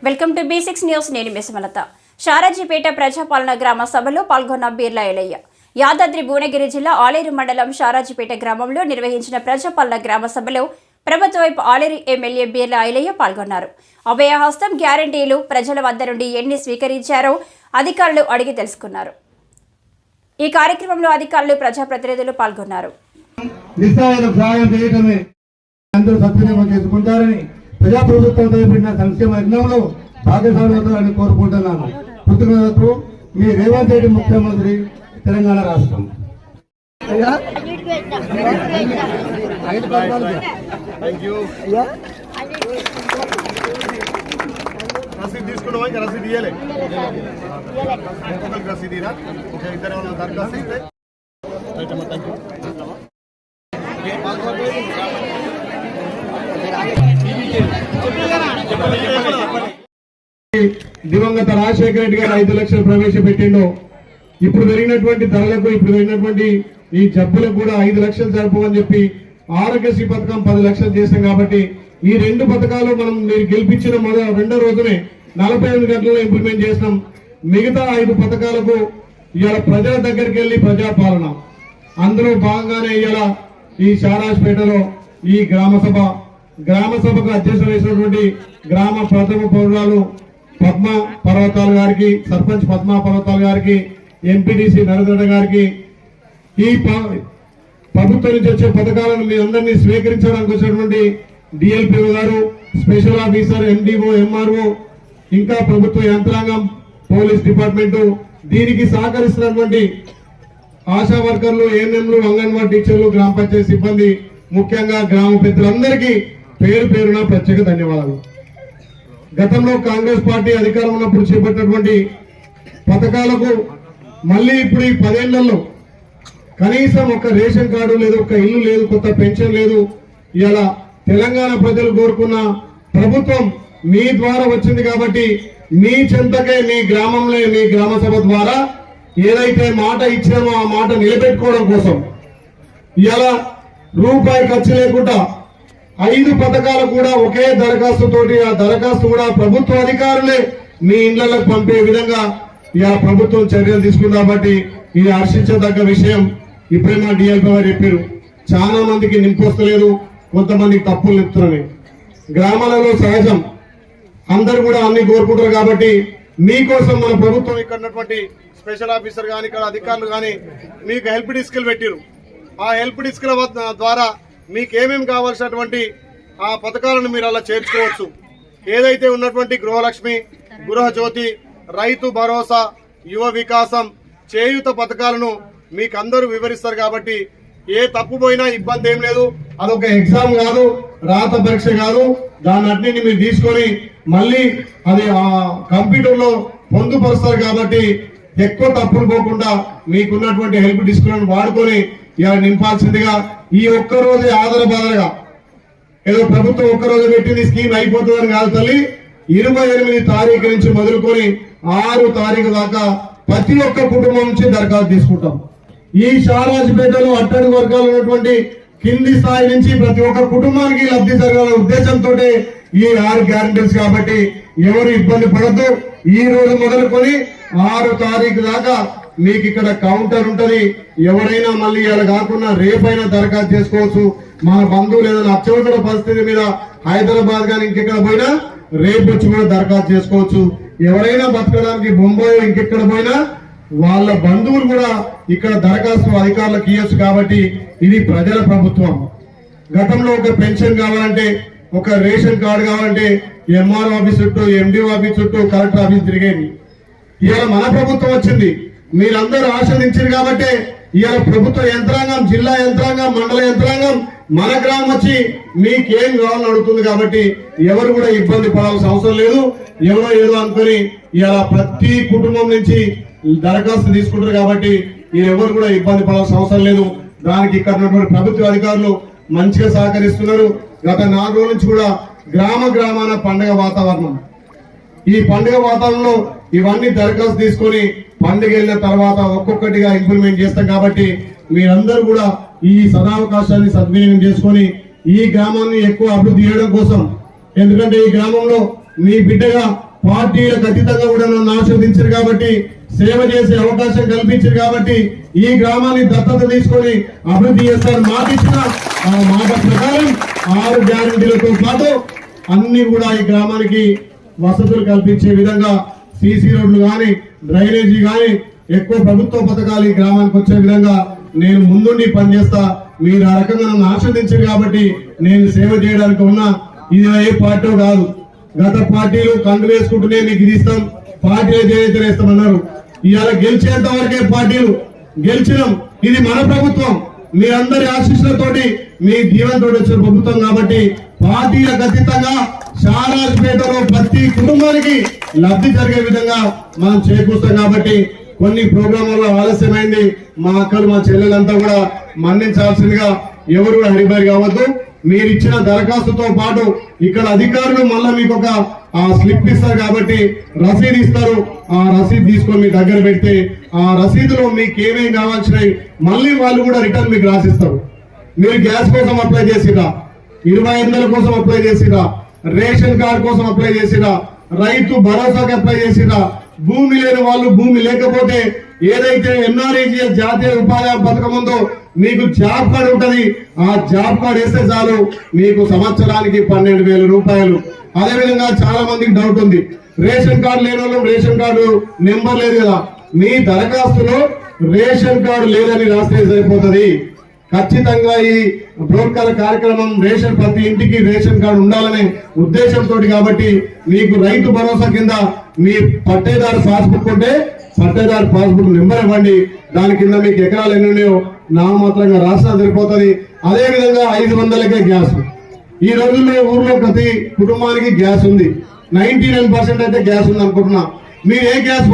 Welcome to B6 news. నేను మిసమలత. షారాజీపేట ప్రజాపాలన గ్రామ సభలో పాల్గొన్న బీర్లా ఎలయ్య. యాదాద్రి భువనగిరి జిల్లా ఆలేరు మండలం షారాజీపేట గ్రామంలో నిర్వహించిన ప్రజాపాలన గ్రామ సభలో ప్రభుత్వ వైపు ఆలేరు ఎమ్మెల్యే బీర్లా ఎలయ్య పాల్గొన్నారు. అభయహస్తం గ్యారంటీలు ప్రజల వద్ద నుండి ఎన్ని స్వీకరించారో అధికారులు అడిగి తెలుసుకున్నారు. ఈ కార్యక్రమంలో అధికారులు ప్రజాప్రతినిధులు పాల్గొన్నారు. ప్రజాప్రభుత్వంతో పెట్టిన సంక్షేమ యజ్ఞంలో భాగస్వామ్యాన్ని కోరుకుంటున్నాను. కృతజ్ఞతలు. మీ రేవంత్ రెడ్డి ముఖ్యమంత్రి, తెలంగాణ రాష్ట్రం. రసీదు తీసుకున్నావా? ఇంకా రసీదు ఇయ్యలే. రసీదు ఇద్దరు దరఖాస్తు ఇస్తే దివంగత రాజశేఖర రెడ్డి గారు 5 లక్షలు ప్రవేశపెట్టిండో, ఇప్పుడు పెరిగినటువంటి ధరలకు, ఇప్పుడు పెరిగినటువంటి ఈ జబ్బులకు కూడా 5 లక్షలు జరపమని చెప్పి ఆరోగ్యశ్రీ పథకం 10 లక్షలు చేశాం. కాబట్టి ఈ 2 పథకాలు మనం మీరు గెలిపించిన రెండో రోజునే 48 గంటల్లో ఇంప్లిమెంట్ చేసినాం. మిగతా 5 పథకాలకు ఇవాళ ప్రజల దగ్గరికి వెళ్ళి ప్రజాపాలన, అందులో భాగంగానే ఇవాళ ఈ షారాజ్పేటలో ఈ గ్రామ సభకు అధ్యక్షత వేసినటువంటి గ్రామ ప్రథమ పౌరురాలు పద్మా పర్వతాల గారికి, సర్పంచ్ పద్మా పర్వతాల గారికి, ఎంపీటీసీ నరేంద్ర గారికి, ఈ ప్రభుత్వం నుంచి వచ్చే పథకాలను మీ అందరినీ స్వీకరించడానికి వచ్చినటువంటి డిఎల్పిఓ గారు, స్పెషల్ ఆఫీసర్, ఎండిఓ, ఎంఆర్ఓ, ఇంకా ప్రభుత్వ యంత్రాంగం, పోలీస్ డిపార్ట్మెంటు, దీనికి సహకరిస్తున్నటువంటి ఆశా వర్కర్లు, ఏఎన్ఎంలు, అంగన్వాడీ టీచర్లు, గ్రామ పంచాయతీ సిబ్బంది, ముఖ్యంగా గ్రామ పెద్దలందరికీ పేరు పేరున ప్రత్యేక ధన్యవాదాలు. గతంలో కాంగ్రెస్ పార్టీ అధికారం ఉన్నప్పుడు చేపట్టినటువంటి పథకాలకు మళ్ళీ ఇప్పుడు ఈ 10 ఏళ్లలో కనీసం ఒక రేషన్ కార్డు లేదు, ఒక ఇల్లు లేదు, కొత్త పెన్షన్ లేదు. ఇవాళ తెలంగాణ ప్రజలు కోరుకున్న ప్రభుత్వం మీ ద్వారా వచ్చింది. కాబట్టి మీ చెంతకే, మీ గ్రామంలో, మీ గ్రామ సభ ద్వారా ఏదైతే మాట ఇచ్చామో ఆ మాట నిలబెట్టుకోవడం కోసం ఇవాళ రూపాయి ఖర్చు లేకుండా 5 పథకాలు కూడా ఒకే దరఖాస్తు తోటి, ఆ దరఖాస్తు కూడా ప్రభుత్వ అధికారులే మీ ఇళ్లకు పంపే విధంగా ఇవాళ ప్రభుత్వం చర్యలు తీసుకుంది. కాబట్టి ఇది హర్షించదగ్గ విషయం. ఇప్పుడే మా డిఎల్పీ గారు చెప్పారు, చాలా మందికి నింపొస్తలేదు, కొంతమందికి తప్పులు నింపుతున్నాయి. గ్రామాలలో సహజం, అందరు కూడా అన్ని కోరుకుంటారు. కాబట్టి మీకోసం మన ప్రభుత్వం ఇక్కడ ఉన్నటువంటి స్పెషల్ ఆఫీసర్ కానీ, ఇక్కడ అధికారులు కానీ మీకు హెల్ప్ డెస్క్లు పెట్టారు. ఆ హెల్ప్ డెస్క్ల ద్వారా మీకు ఏమేమి కావాల్సినటువంటి ఆ పథకాలను మీరు అలా చేర్చుకోవచ్చు. ఏదైతే ఉన్నటువంటి గృహలక్ష్మి, గృహజ్యోతి, రైతు భరోసా, యువ వికాసం, చేయూత పథకాలను మీకు అందరూ వివరిస్తారు. కాబట్టి ఏ తప్పు పోయినా ఇబ్బంది ఏం లేదు. అదొక ఎగ్జామ్ కాదు, రాత పరీక్ష కాదు. దాన్ని అన్నింటినీ మీరు తీసుకొని మళ్ళీ అది కంప్యూటర్ లో పొందుపరుస్తారు. కాబట్టి ఎక్కువ తప్పులు పోకుండా మీకున్నటువంటి హెల్ప్ డిస్క్లను వాడుకొని ఇలా నింపాల్సిందిగా, ఈ ఒక్కరోజే ఆధార బాధలుగా ఏదో ప్రభుత్వం ఒక్కరోజు పెట్టింది స్కీమ్ అయిపోతుందని కాదు తల్లి. 28 తారీఖు నుంచి మొదలుకొని 6 తారీఖు దాకా ప్రతి ఒక్క కుటుంబం నుంచి దరఖాస్తు తీసుకుంటాం. ఈ షారాజ్పేటలో అట్టడుగు వర్గాలు ఉన్నటువంటి కింది స్థాయి నుంచి ప్రతి ఒక్క కుటుంబానికి లబ్ధి జరగాలనే ఉద్దేశంతో ఈ 6 గ్యారంటీస్. కాబట్టి ఎవరు ఇబ్బంది పడద్దు. ఈ రోజు మొదలుకొని 6 తారీఖు దాకా మీకు ఇక్కడ కౌంటర్ ఉంటది. ఎవరైనా మళ్ళీ ఇలా కాకుండా రేపైనా దరఖాస్తు చేసుకోవచ్చు. మన బంధువులు ఏదైనా అత్యవసర పరిస్థితి మీద హైదరాబాద్ కానీ ఇంకెక్కడ పోయినా రేపు వచ్చి కూడా దరఖాస్తు చేసుకోవచ్చు. ఎవరైనా బతకడానికి బొంబాయి ఇంకెక్కడ పోయినా వాళ్ళ బంధువులు కూడా ఇక్కడ దరఖాస్తు అధికారులకు ఇవ్వచ్చు. కాబట్టి ఇది ప్రజల ప్రభుత్వం. గతంలో ఒక పెన్షన్ కావాలంటే, ఒక రేషన్ కార్డు కావాలంటే ఎంఆర్ఓ ఆఫీస్ చుట్టూ, ఎండిఓ ఆఫీస్ చుట్టూ, కలెక్టర్ ఆఫీస్ తిరిగేది. ఇవాళ మన ప్రభుత్వం వచ్చింది. మీరందరూ ఆశ్రదించారు కాబట్టి ఇవాళ ప్రభుత్వ యంత్రాంగం, జిల్లా యంత్రాంగం, మండల యంత్రాంగం మన గ్రామం వచ్చి మీకేం కావాలని అడుగుతుంది. కాబట్టి ఎవరు కూడా ఇబ్బంది పడాల్సిన అవసరం లేదు. ఎవరో ఏదో అనుకుని ఇవాళ ప్రతి కుటుంబం నుంచి దరఖాస్తు తీసుకుంటారు. కాబట్టి ఎవరు కూడా ఇబ్బంది పడాల్సిన అవసరం లేదు. దానికి ఇక్కడ ఉన్నటువంటి ప్రభుత్వ అధికారులు మంచిగా సహకరిస్తున్నారు. గత 4 రోజుల నుంచి కూడా గ్రామాన పండుగ వాతావరణం. ఈ పండుగ వాతావరణంలో ఇవన్నీ దరఖాస్తు తీసుకొని పండుగ వెళ్ళిన తర్వాత ఒక్కొక్కటిగా ఇంప్లిమెంట్ చేస్తాం. కాబట్టి మీరందరూ కూడా ఈ సదావకాశాన్ని సద్వినియోగం చేసుకొని ఈ గ్రామాన్ని ఎక్కువ అభివృద్ధి చేయడం కోసం, ఎందుకంటే ఈ గ్రామంలో మీ బిడ్డగా పార్టీలకు అతీతంగా కూడా నన్ను ఆశీర్వదించారు కాబట్టి, సేవ చేసే అవకాశం కల్పించారు కాబట్టి ఈ గ్రామాన్ని దత్తత తీసుకొని అభివృద్ధి చేస్తారని మాట ఇచ్చిన ఆ మాట ప్రకారం 6 గ్యారెంటీలతో పాటు అన్ని కూడా ఈ గ్రామానికి వసతులు కల్పించే విధంగా సీసీ రోడ్లు కానీ, డ్రైనేజీ కానీ, ఎక్కువ ప్రభుత్వ పథకాలు ఈ గ్రామానికి వచ్చే విధంగా నేను ముందుండి పనిచేస్తా. మీరు ఆ రకంగా నన్ను ఆశీర్వదించారు కాబట్టి నేను సేవ చేయడానికి ఉన్నా. ఇది ఏ పార్టీ కాదు. గత పార్టీలు కండు వేసుకుంటూనే మీకు ఇది ఇస్తాం, పార్టీలు చేస్తామన్నారు. ఇవాళ గెలిచేంత వరకే పార్టీలు గెలిచినాం. ఇది మన ప్రభుత్వం, మీ అందరి ఆశీస్సులతోటి, మీ దీవెనతో వచ్చిన ప్రభుత్వం కాబట్టి పార్టీలకు అతీతంగా షారాజ్పేటలో ప్రతి కుటుంబానికి లబ్ధి జరిగే విధంగా మనం చేకూరుస్తాం. కాబట్టి కొన్ని ప్రోగ్రాంలలో ఆలస్యమైంది. మా అక్కలు, మా చెల్లెలంతా కూడా మన్నించాల్సిందిగా, ఎవరు కూడా హరిబరి కావద్దు. మీరు ఇచ్చిన దరఖాస్తుతో పాటు ఇక్కడ అధికారులు మళ్ళా మీకు ఒక స్లిప్ ఇస్తారు కాబట్టి రసీదు ఇస్తారు. ఆ రసీదు తీసుకొని మీ దగ్గర పెడితే ఆ రసీదులో మీకు ఏమేమి కావాల్సినవి మళ్ళీ వాళ్ళు కూడా రిటర్న్ మీకు రాసిస్తారు. మీరు గ్యాస్ కోసం అప్లై చేసిరా, 25,000 కోసం అప్లై చేసిరా, రేషన్ కార్డు కోసం అప్లై చేసిరా, రైతు భరోసాకి అప్లై చేసిరా, భూమి లేని వాళ్ళు, భూమి లేకపోతే ఏదైతే ఎన్ఆర్ఈజీఎస్ జాతీయ ఉపాధి పథకం ఉందో మీకు జాబ్ కార్డు ఉంటది. ఆ జాబ్ కార్డు వేస్తే చాలు మీకు సంవత్సరానికి 12,000 రూపాయలు. అదేవిధంగా చాలా మందికి డౌట్ ఉంది, రేషన్ కార్డు లేని వాళ్ళు రేషన్ కార్డు నెంబర్ లేదు కదా. మీ దరఖాస్తులో రేషన్ కార్డు లేదని రాస్తే సరిపోతుంది. ఖచ్చితంగా ఈ బ్రోకర్ కార్యక్రమం రేషన్ ప్రతి ఇంటికి రేషన్ కార్డు ఉండాలనే ఉద్దేశంతో కాబట్టి మీకు రైతు భరోసా కింద మీ పట్టేదారు పాస్బుక్ ఉంటే పట్టేదారు పాస్బుక్ నెంబర్ ఇవ్వండి. దాని కింద మీకు ఎకరాలు ఎన్ని ఉన్నాయో నామమాత్రంగా రాసినా సరిపోతుంది. అదే విధంగా 500కే గ్యాస్. ఈ రోజుల్లో ఊర్లో ప్రతి కుటుంబానికి గ్యాస్ ఉంది. 99% అయితే గ్యాస్ ఉంది అనుకుంటున్నా. మీరు ఏ గ్యాస్